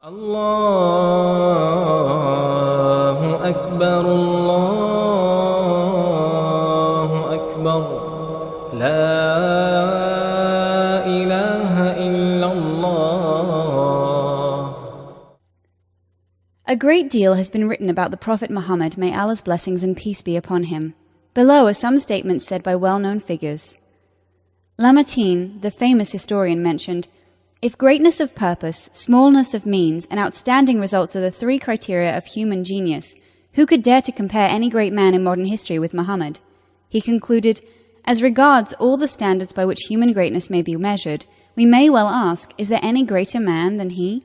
الله أكبر الله أكبر لا إله إلا الله. A great deal has been written about the Prophet Muhammad, may Allah's blessings and peace be upon him. Below are some statements said by well-known figures. Lamartine, the famous historian, mentioned, "If greatness of purpose, smallness of means, and outstanding results are the three criteria of human genius, who could dare to compare any great man in modern history with Muhammad?" He concluded, "As regards all the standards by which human greatness may be measured, we may well ask, is there any greater man than he?"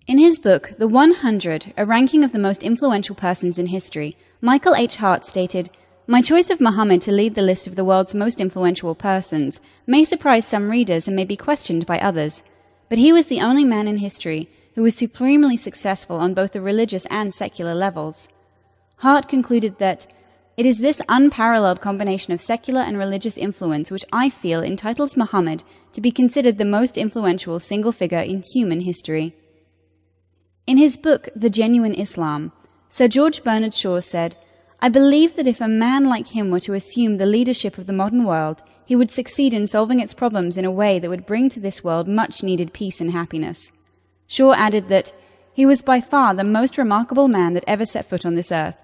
In his book, The 100, a ranking of the most influential persons in history, Michael H. Hart stated, "My choice of Muhammad to lead the list of the world's most influential persons may surprise some readers and may be questioned by others, but he was the only man in history who was supremely successful on both the religious and secular levels." Hart concluded that, "It is this unparalleled combination of secular and religious influence which I feel entitles Muhammad to be considered the most influential single figure in human history." In his book, The Genuine Islam, Sir George Bernard Shaw said, "I believe that if a man like him were to assume the leadership of the modern world, he would succeed in solving its problems in a way that would bring to this world much-needed peace and happiness." Shaw added that, "He was by far the most remarkable man that ever set foot on this earth.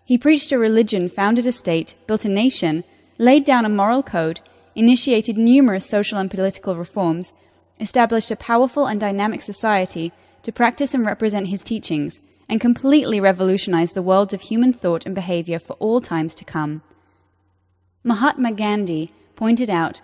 He preached a religion, founded a state, built a nation, laid down a moral code, initiated numerous social and political reforms, established a powerful and dynamic society to practice and represent his teachings, and completely revolutionized the worlds of human thought and behavior for all times to come." Mahatma Gandhi pointed out,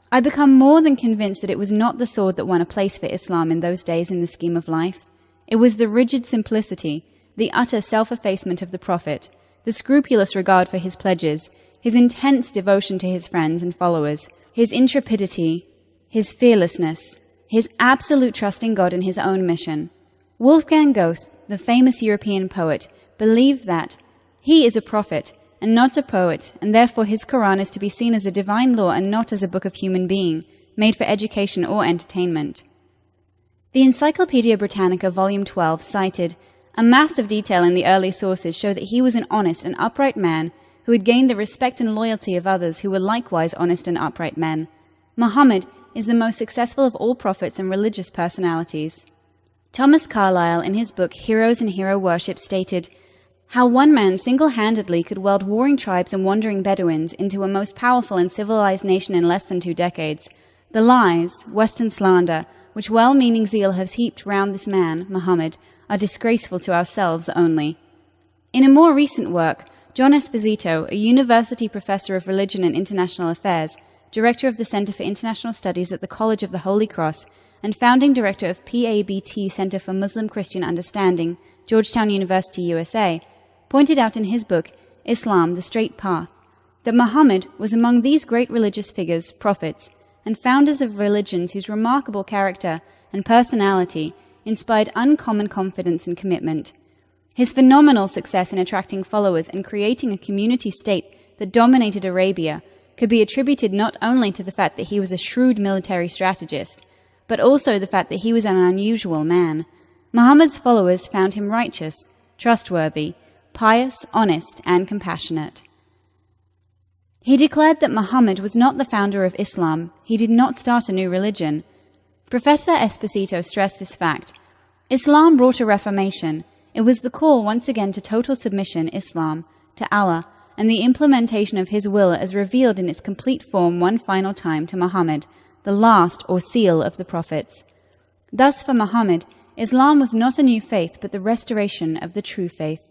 "I become more than convinced that it was not the sword that won a place for Islam in those days in the scheme of life. It was the rigid simplicity, the utter self-effacement of the Prophet, the scrupulous regard for his pledges, his intense devotion to his friends and followers, his intrepidity, his fearlessness, his absolute trust in God and his own mission." Wolfgang Goethe, the famous European poet, believed that he is a prophet and not a poet, and therefore his Quran is to be seen as a divine law and not as a book of human being, made for education or entertainment. The Encyclopaedia Britannica, Volume 12, cited, "A mass of detail in the early sources show that he was an honest and upright man who had gained the respect and loyalty of others who were likewise honest and upright men. Muhammad is the most successful of all prophets and religious personalities." Thomas Carlyle, in his book Heroes and Hero Worship, stated, "How one man single-handedly could weld warring tribes and wandering Bedouins into a most powerful and civilized nation in less than 2 decades. The lies, Western slander, which well-meaning zeal has heaped round this man, Muhammad, are disgraceful to ourselves only." In a more recent work, John Esposito, a university professor of religion and international affairs, director of the Center for International Studies at the College of the Holy Cross, and founding director of PABT Center for Muslim-Christian Understanding, Georgetown University, USA, pointed out in his book, Islam, the Straight Path, that Muhammad was among these great religious figures, prophets, and founders of religions whose remarkable character and personality inspired uncommon confidence and commitment. His phenomenal success in attracting followers and creating a community state that dominated Arabia could be attributed not only to the fact that he was a shrewd military strategist, but also the fact that he was an unusual man. Muhammad's followers found him righteous, trustworthy, pious, honest, and compassionate. He declared that Muhammad was not the founder of Islam. He did not start a new religion. Professor Esposito stressed this fact. Islam brought a reformation. It was the call once again to total submission, Islam, to Allah, and the implementation of his will as revealed in its complete form one final time to Muhammad, the last or seal of the prophets. Thus for Muhammad, Islam was not a new faith but the restoration of the true faith.